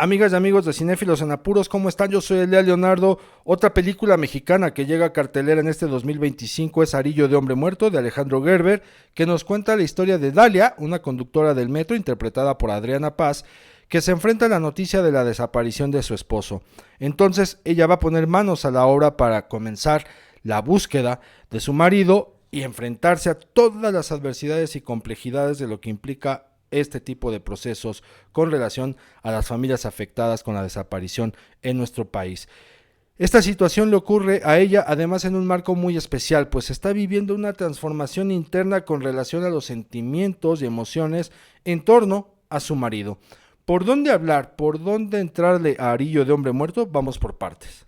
Amigas y amigos de Cinéfilos en Apuros, ¿cómo están? Yo soy Elia Leonardo. Otra película mexicana que llega a cartelera en este 2025 es Arillo de Hombre Muerto, de Alejandro Gerber, que nos cuenta la historia de Dalia, una conductora del metro interpretada por Adriana Paz, que se enfrenta a la noticia de la desaparición de su esposo. Entonces ella va a poner manos a la obra para comenzar la búsqueda de su marido y enfrentarse a todas las adversidades y complejidades de lo que implica este tipo de procesos con relación a las familias afectadas con la desaparición en nuestro país. Esta situación le ocurre a ella además en un marco muy especial, pues está viviendo una transformación interna con relación a los sentimientos y emociones en torno a su marido. ¿Por dónde hablar? ¿Por dónde entrarle a Arillo de Hombre Muerto? Vamos por partes.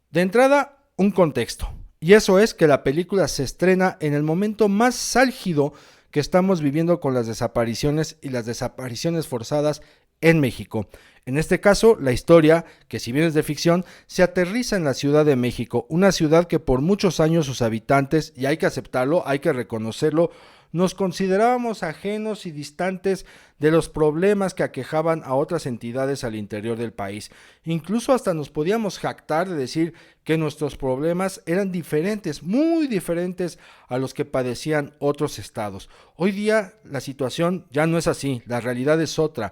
De entrada, un contexto. Y eso es que la película se estrena en el momento más álgido que estamos viviendo con las desapariciones y las desapariciones forzadas en México. En este caso, la historia, que si bien es de ficción, se aterriza en la Ciudad de México, una ciudad que por muchos años sus habitantes, y hay que aceptarlo, hay que reconocerlo, nos considerábamos ajenos y distantes de los problemas que aquejaban a otras entidades al interior del país. Incluso hasta nos podíamos jactar de decir que nuestros problemas eran diferentes, muy diferentes a los que padecían otros estados. Hoy día la situación ya no es así, la realidad es otra.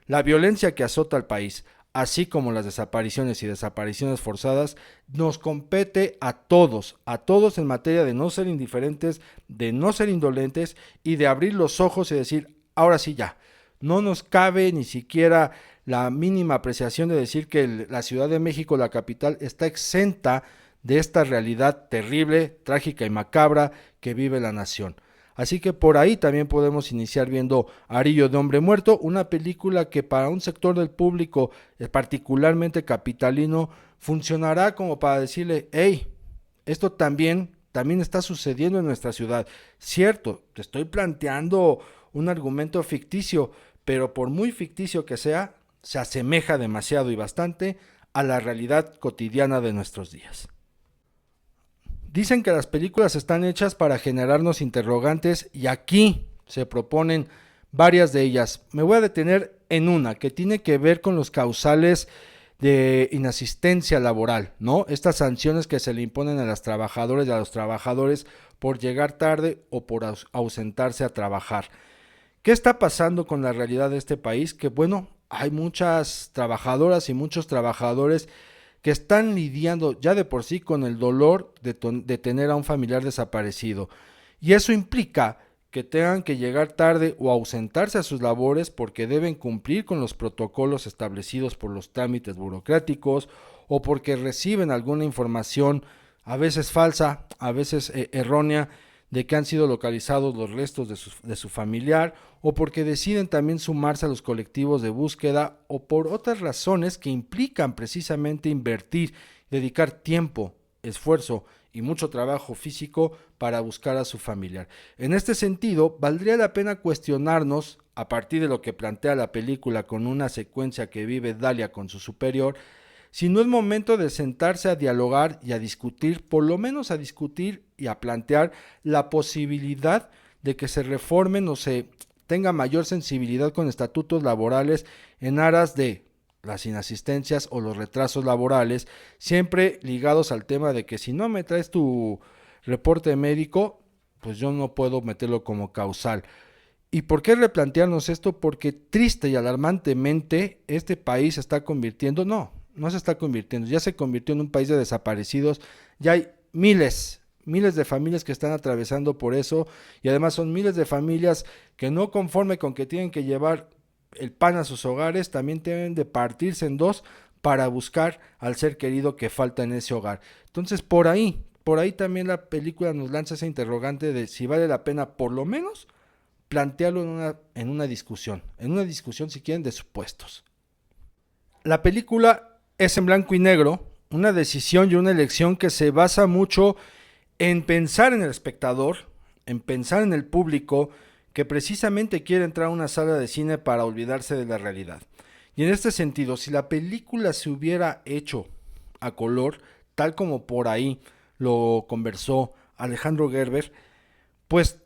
La violencia que azota al país, así como las desapariciones y desapariciones forzadas, nos compete a todos en materia de no ser indiferentes, de no ser indolentes y de abrir los ojos y decir, ahora sí ya, no nos cabe ni siquiera la mínima apreciación de decir que la Ciudad de México, la capital, está exenta de esta realidad terrible, trágica y macabra que vive la nación. Así que por ahí también podemos iniciar viendo Arillo de Hombre Muerto, una película que para un sector del público, particularmente capitalino, funcionará como para decirle, hey, esto también está sucediendo en nuestra ciudad. Cierto, te estoy planteando un argumento ficticio, pero por muy ficticio que sea, se asemeja demasiado y bastante a la realidad cotidiana de nuestros días. Dicen que las películas están hechas para generarnos interrogantes y aquí se proponen varias de ellas. Me voy a detener en una que tiene que ver con los causales de inasistencia laboral, ¿no? Estas sanciones que se le imponen a las trabajadoras y a los trabajadores por llegar tarde o por ausentarse a trabajar. ¿Qué está pasando con la realidad de este país? Que bueno, hay muchas trabajadoras y muchos trabajadores que están lidiando ya de por sí con el dolor de tener a un familiar desaparecido. Y eso implica que tengan que llegar tarde o ausentarse a sus labores porque deben cumplir con los protocolos establecidos por los trámites burocráticos o porque reciben alguna información, a veces falsa, a veces errónea, de que han sido localizados los restos de su familiar, o porque deciden también sumarse a los colectivos de búsqueda, o por otras razones que implican precisamente invertir, dedicar tiempo, esfuerzo y mucho trabajo físico para buscar a su familiar. En este sentido, valdría la pena cuestionarnos, a partir de lo que plantea la película con una secuencia que vive Dalia con su superior, si no es momento de sentarse a dialogar y a discutir, por lo menos a discutir y a plantear la posibilidad de que se reformen o se tenga mayor sensibilidad con estatutos laborales en aras de las inasistencias o los retrasos laborales, siempre ligados al tema de que si no me traes tu reporte médico, pues yo no puedo meterlo como causal. ¿Y por qué replantearnos esto? Porque triste y alarmantemente este país se está convirtiendo, no se está convirtiendo, ya se convirtió en un país de desaparecidos, ya hay miles de familias que están atravesando por eso y además son miles de familias que no conforme con que tienen que llevar el pan a sus hogares, también tienen de partirse en dos para buscar al ser querido que falta en ese hogar. Entonces por ahí también la película nos lanza ese interrogante de si vale la pena por lo menos plantearlo en una discusión si quieren de supuestos. La película es en blanco y negro, una decisión y una elección que se basa mucho en pensar en el espectador, en pensar en el público que precisamente quiere entrar a una sala de cine para olvidarse de la realidad. Y en este sentido, si la película se hubiera hecho a color, tal como por ahí lo conversó Alejandro Gerber, pues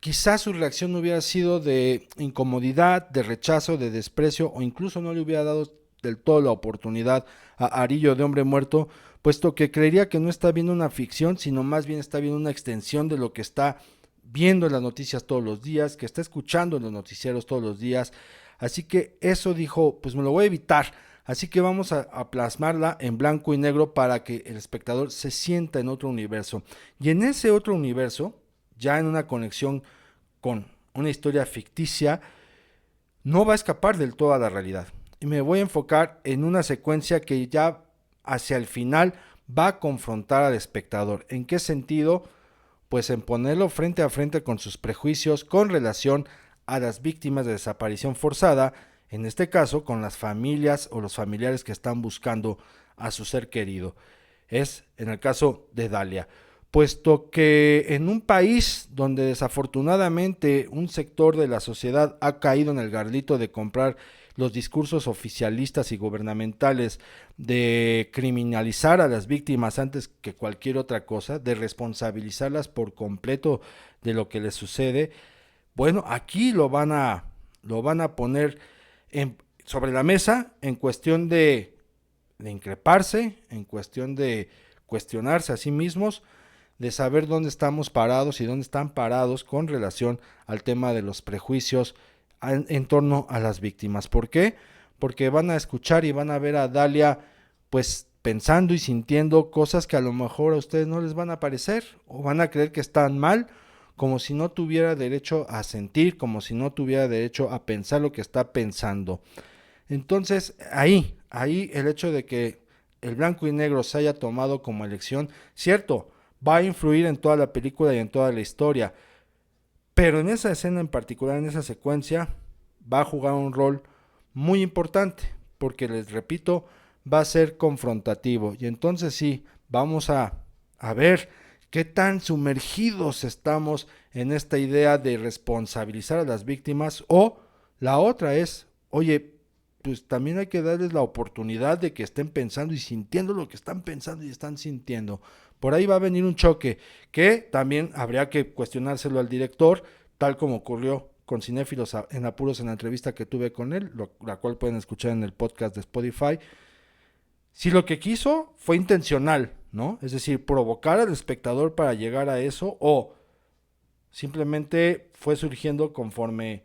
quizás su reacción hubiera sido de incomodidad, de rechazo, de desprecio o incluso no le hubiera dado del todo la oportunidad a Arillo de Hombre Muerto, puesto que creería que no está viendo una ficción, sino más bien está viendo una extensión de lo que está viendo en las noticias todos los días, que está escuchando en los noticieros todos los días. Así que eso dijo, pues me lo voy a evitar. Así que vamos a plasmarla en blanco y negro para que el espectador se sienta en otro universo. Y en ese otro universo, ya en una conexión con una historia ficticia, no va a escapar del todo a la realidad. Y me voy a enfocar en una secuencia que ya hacia el final va a confrontar al espectador. ¿En qué sentido? Pues en ponerlo frente a frente con sus prejuicios con relación a las víctimas de desaparición forzada, en este caso con las familias o los familiares que están buscando a su ser querido. Es en el caso de Dalia, puesto que en un país donde desafortunadamente un sector de la sociedad ha caído en el garlito de comprar los discursos oficialistas y gubernamentales de criminalizar a las víctimas antes que cualquier otra cosa, de responsabilizarlas por completo de lo que les sucede, bueno, aquí lo van a poner sobre la mesa en cuestión de increparse, en cuestión de cuestionarse a sí mismos, de saber dónde estamos parados y dónde están parados con relación al tema de los prejuicios en torno a las víctimas. ¿Por qué? Porque van a escuchar y van a ver a Dalia pues pensando y sintiendo cosas que a lo mejor a ustedes no les van a parecer o van a creer que están mal, como si no tuviera derecho a sentir, como si no tuviera derecho a pensar lo que está pensando. Entonces ahí el hecho de que el blanco y negro se haya tomado como elección, cierto, va a influir en toda la película y en toda la historia, pero en esa escena en particular, en esa secuencia, va a jugar un rol muy importante, porque les repito, va a ser confrontativo. Y entonces sí, vamos a ver qué tan sumergidos estamos en esta idea de responsabilizar a las víctimas. O la otra es, oye, pues también hay que darles la oportunidad de que estén pensando y sintiendo lo que están pensando y están sintiendo. Por ahí va a venir un choque que también habría que cuestionárselo al director, tal como ocurrió con Cinéfilos en Apuros en la entrevista que tuve con él, la cual pueden escuchar en el podcast de Spotify. Si lo que quiso fue intencional, ¿no? Es decir, provocar al espectador para llegar a eso, o simplemente fue surgiendo conforme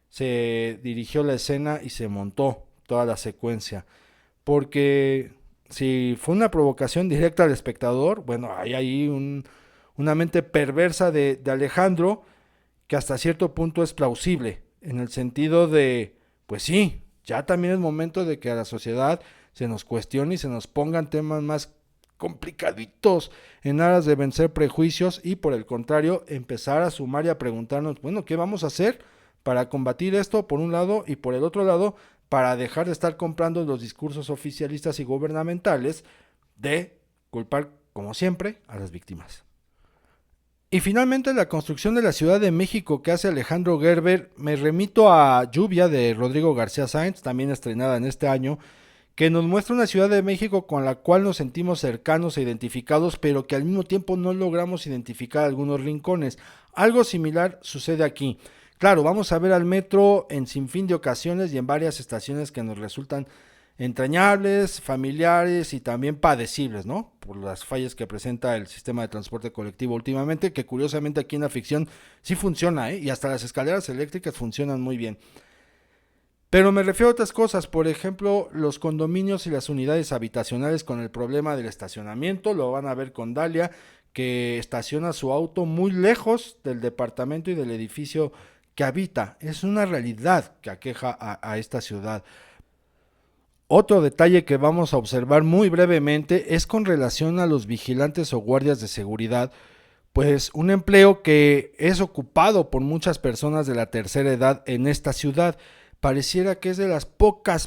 se dirigió la escena y se montó toda la secuencia. Porque si fue una provocación directa al espectador, bueno, hay ahí una mente perversa de Alejandro que hasta cierto punto es plausible, en el sentido de, pues sí, ya también es momento de que a la sociedad se nos cuestione y se nos pongan temas más complicaditos en aras de vencer prejuicios y por el contrario empezar a sumar y a preguntarnos, bueno, ¿qué vamos a hacer para combatir esto por un lado y por el otro lado para dejar de estar comprando los discursos oficialistas y gubernamentales de culpar, como siempre, a las víctimas? Y finalmente la construcción de la Ciudad de México que hace Alejandro Gerber, me remito a Lluvia de Rodrigo García Sáenz, también estrenada en este año, que nos muestra una Ciudad de México con la cual nos sentimos cercanos e identificados, pero que al mismo tiempo no logramos identificar algunos rincones. Algo similar sucede aquí. Claro, vamos a ver al metro en sinfín de ocasiones y en varias estaciones que nos resultan entrañables, familiares y también padecibles, ¿no? Por las fallas que presenta el sistema de transporte colectivo últimamente, que curiosamente aquí en la ficción sí funciona, ¿eh? Y hasta las escaleras eléctricas funcionan muy bien. Pero me refiero a otras cosas, por ejemplo, los condominios y las unidades habitacionales con el problema del estacionamiento, lo van a ver con Dalia, que estaciona su auto muy lejos del departamento y del edificio que habita. Es una realidad que aqueja a esta ciudad. Otro detalle que vamos a observar muy brevemente es con relación a los vigilantes o guardias de seguridad, pues un empleo que es ocupado por muchas personas de la tercera edad en esta ciudad. Pareciera que es de las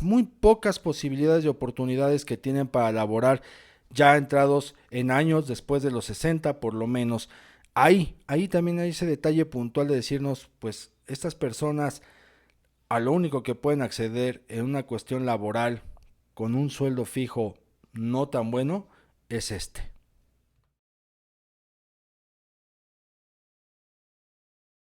muy pocas posibilidades y oportunidades que tienen para laborar ya entrados en años después de los 60 por lo menos. Ahí también hay ese detalle puntual de decirnos, pues estas personas a lo único que pueden acceder en una cuestión laboral con un sueldo fijo no tan bueno es este.